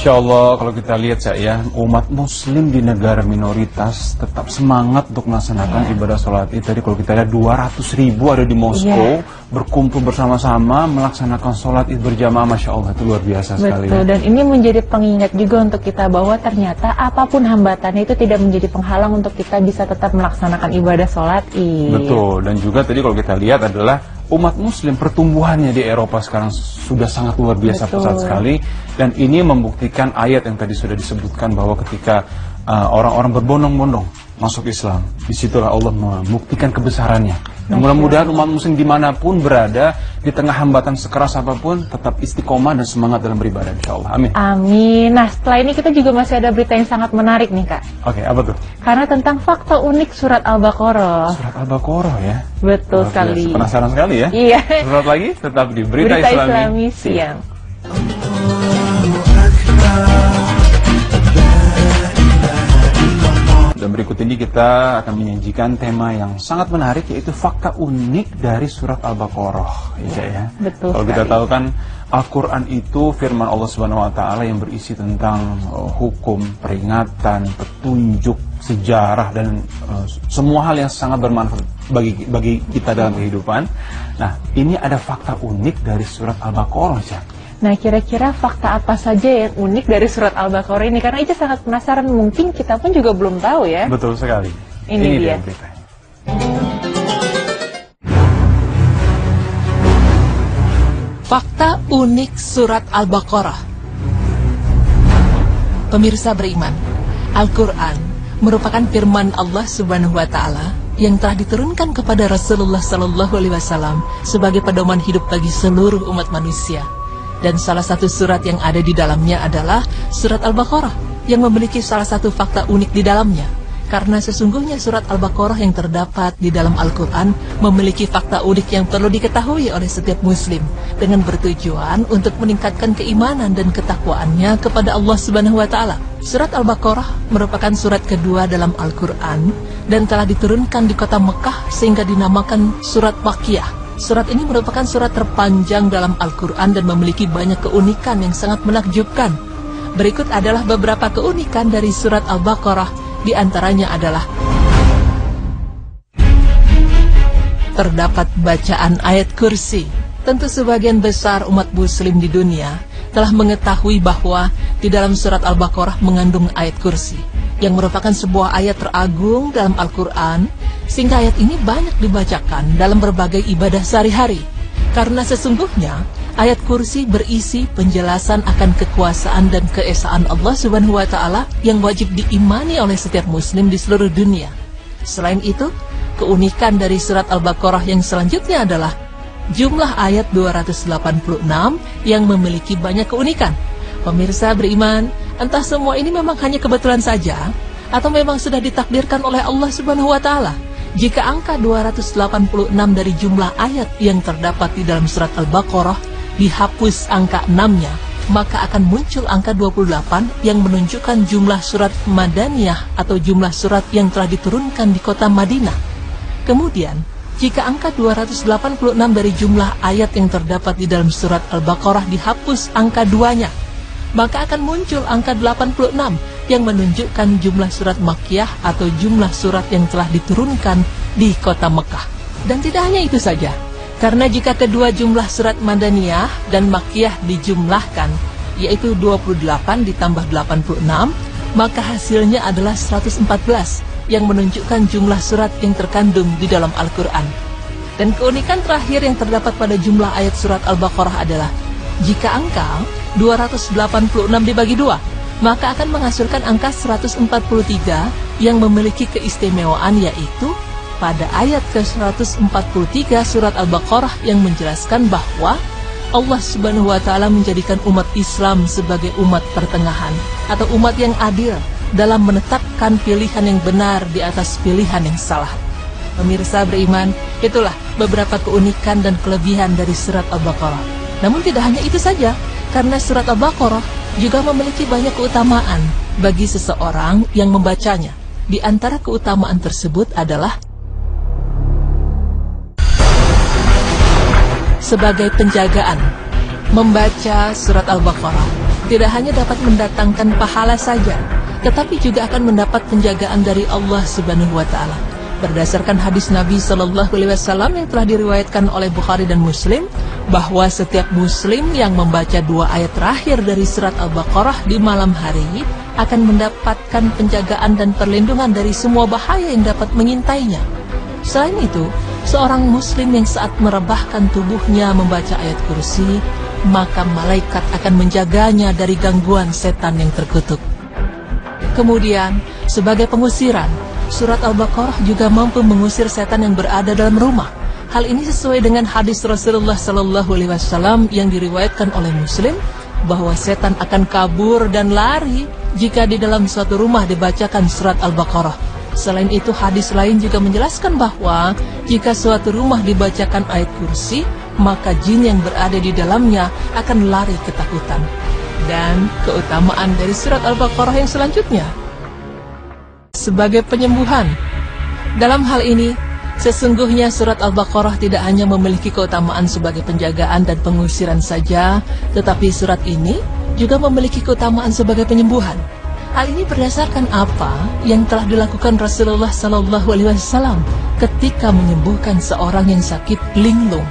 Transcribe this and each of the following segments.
Masya Allah, kalau kita lihat ya, umat muslim di negara minoritas tetap semangat untuk melaksanakan ibadah sholat id. Tadi kalau kita lihat 200.000 ada di Moskow, berkumpul bersama-sama melaksanakan sholat id berjamaah. Masya Allah, itu luar biasa sekali. Betul, dan ini menjadi pengingat juga untuk kita bahwa ternyata apapun hambatannya itu tidak menjadi penghalang untuk kita bisa tetap melaksanakan ibadah sholat id. Betul, dan juga tadi kalau kita lihat adalah umat muslim pertumbuhannya di Eropa sekarang sudah sangat luar biasa pesat sekali, dan ini membuktikan ayat yang tadi sudah disebutkan bahwa ketika orang-orang berbondong-bondong masuk Islam, disitulah Allah membuktikan kebesarannya. Mudah-mudahan umat muslim dimanapun berada, di tengah hambatan sekeras apapun, tetap istiqomah dan semangat dalam beribadah, insya Allah. Amin. Amin. Nah, setelah ini kita juga masih ada berita yang sangat menarik nih, Kak. Oke, apa tuh? Karena tentang fakta unik surat Al-Baqarah. Surat Al-Baqarah ya. Betul sekali. Penasaran sekali ya? Iya. Surat lagi, tetap di Berita Islami Siang. Dan berikut ini kita akan menyajikan tema yang sangat menarik, yaitu fakta unik dari surat Al-Baqarah. Ya. Betul. Kalau kita tahu kan Al-Quran itu firman Allah Subhanahu Wa Taala yang berisi tentang hukum, peringatan, petunjuk, sejarah, dan semua hal yang sangat bermanfaat bagi kita dalam kehidupan. Nah, ini ada fakta unik dari surat Al-Baqarah, ya. Nah, kira-kira fakta apa saja yang unik dari surat Al-Baqarah ini? Karena Ica sangat penasaran, mungkin kita pun juga belum tahu ya. Betul sekali. Ini dia beritanya. Fakta unik surat Al-Baqarah. Pemirsa beriman, Al-Quran merupakan firman Allah Subhanahu wa Ta'ala yang telah diturunkan kepada Rasulullah Sallallahu Alaihi Wasallam sebagai pedoman hidup bagi seluruh umat manusia. Dan salah satu surat yang ada di dalamnya adalah surat Al-Baqarah, yang memiliki salah satu fakta unik di dalamnya. Karena sesungguhnya surat Al-Baqarah yang terdapat di dalam Al-Quran memiliki fakta unik yang perlu diketahui oleh setiap muslim, dengan bertujuan untuk meningkatkan keimanan dan ketakwaannya kepada Allah Subhanahu wa Ta'ala. Surat Al-Baqarah merupakan surat kedua dalam Al-Quran dan telah diturunkan di kota Mekah sehingga dinamakan surat Makkiyah. Surat ini merupakan surat terpanjang dalam Al-Quran dan memiliki banyak keunikan yang sangat menakjubkan. Berikut adalah beberapa keunikan dari surat Al-Baqarah. Di antaranya adalah terdapat bacaan ayat kursi. Tentu sebagian besar umat muslim di dunia telah mengetahui bahwa di dalam surat Al-Baqarah mengandung ayat kursi, yang merupakan sebuah ayat teragung dalam Al-Quran, sehingga ayat ini banyak dibacakan dalam berbagai ibadah sehari-hari. Karena sesungguhnya ayat kursi berisi penjelasan akan kekuasaan dan keesaan Allah Subhanahu wa Ta'ala yang wajib diimani oleh setiap muslim di seluruh dunia. Selain itu, keunikan dari surat Al-Baqarah yang selanjutnya adalah jumlah ayat 286 yang memiliki banyak keunikan. Pemirsa beriman, entah semua ini memang hanya kebetulan saja atau memang sudah ditakdirkan oleh Allah Subhanahu wa Ta'ala. Jika angka 286 dari jumlah ayat yang terdapat di dalam surat Al-Baqarah dihapus angka 6-nya, maka akan muncul angka 28 yang menunjukkan jumlah surat Madaniyah atau jumlah surat yang telah diturunkan di kota Madinah. Kemudian, jika angka 286 dari jumlah ayat yang terdapat di dalam surat Al-Baqarah dihapus angka 2-nya, maka akan muncul angka 86 yang menunjukkan jumlah surat Makkiyah atau jumlah surat yang telah diturunkan di kota Mekah. Dan tidak hanya itu saja, karena jika kedua jumlah surat Madaniyah dan Makkiyah dijumlahkan, yaitu 28 ditambah 86, maka hasilnya adalah 114 yang menunjukkan jumlah surat yang terkandung di dalam Al-Quran. Dan keunikan terakhir yang terdapat pada jumlah ayat surat Al-Baqarah adalah jika angka 286 dibagi 2, maka akan menghasilkan angka 143 yang memiliki keistimewaan, yaitu pada ayat ke-143 surat Al-Baqarah yang menjelaskan bahwa Allah Subhanahu wa Ta'ala menjadikan umat Islam sebagai umat pertengahan atau umat yang adil dalam menetapkan pilihan yang benar di atas pilihan yang salah. Pemirsa beriman, itulah beberapa keunikan dan kelebihan dari surat Al-Baqarah. Namun tidak hanya itu saja, karena surat Al-Baqarah juga memiliki banyak keutamaan bagi seseorang yang membacanya. Di antara keutamaan tersebut adalah sebagai penjagaan. Membaca surat Al-Baqarah tidak hanya dapat mendatangkan pahala saja, tetapi juga akan mendapat penjagaan dari Allah Subhanahu wa Ta'ala. Berdasarkan hadis Nabi Shallallahu Alaihi Wasallam yang telah diriwayatkan oleh Bukhari dan Muslim, bahwa setiap Muslim yang membaca 2 ayat terakhir dari surat Al-Baqarah di malam hari akan mendapatkan penjagaan dan perlindungan dari semua bahaya yang dapat mengintainya. Selain itu, seorang Muslim yang saat merebahkan tubuhnya membaca ayat kursi, maka malaikat akan menjaganya dari gangguan setan yang terkutuk. Kemudian, sebagai pengusiran, surat Al-Baqarah juga mampu mengusir setan yang berada dalam rumah. Hal ini sesuai dengan hadis Rasulullah Sallallahu Alaihi Wasallam yang diriwayatkan oleh Muslim, bahwa setan akan kabur dan lari jika di dalam suatu rumah dibacakan surat Al-Baqarah. Selain itu, hadis lain juga menjelaskan bahwa jika suatu rumah dibacakan ayat kursi, maka jin yang berada di dalamnya akan lari ketakutan. Dan keutamaan dari surat Al-Baqarah yang selanjutnya, sebagai penyembuhan. Dalam hal ini, sesungguhnya surat Al-Baqarah tidak hanya memiliki keutamaan sebagai penjagaan dan pengusiran saja, tetapi surat ini juga memiliki keutamaan sebagai penyembuhan. Hal ini berdasarkan apa yang telah dilakukan Rasulullah Sallallahu Alaihi Wasallam ketika menyembuhkan seorang yang sakit linglung.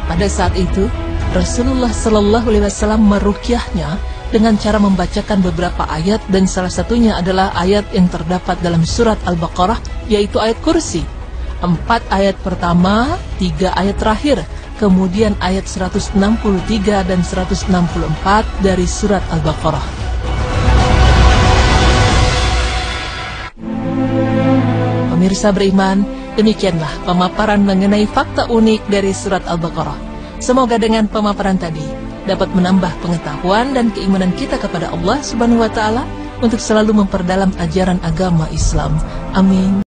Pada saat itu, Rasulullah Sallallahu Alaihi Wasallam meruqyahnya dengan cara membacakan beberapa ayat, dan salah satunya adalah ayat yang terdapat dalam surat Al-Baqarah, yaitu ayat kursi. 4 ayat pertama, 3 ayat terakhir, kemudian ayat 163 dan 164 dari surat Al-Baqarah. Pemirsa beriman, demikianlah pemaparan mengenai fakta unik dari surat Al-Baqarah. Semoga dengan pemaparan tadi dapat menambah pengetahuan dan keimanan kita kepada Allah Subhanahu wa Ta'ala untuk selalu memperdalam ajaran agama Islam. Amin.